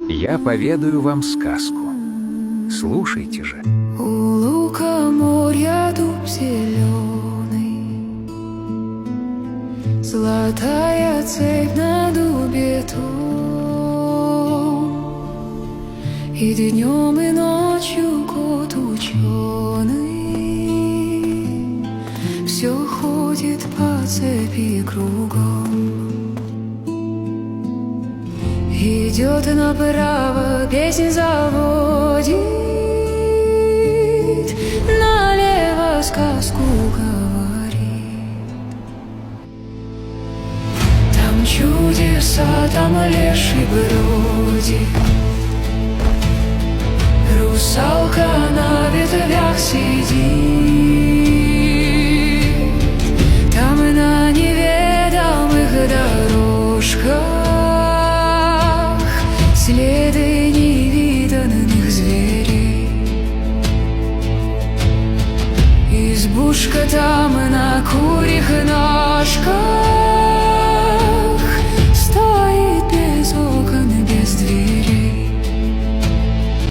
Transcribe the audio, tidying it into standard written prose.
Я поведаю вам сказку. Слушайте же. У лукоморья дуб зеленый, золотая цепь на дубе том, и днем и ночью кот ученый все ходит по цепи кругом. Идет направо, песнь заводит, налево сказку говорит. Там чудеса, там леший бродит, русалка на ветвях сидит. Там на неведомых дорожках следы невиданных зверей. Избушка там на курьих ножках,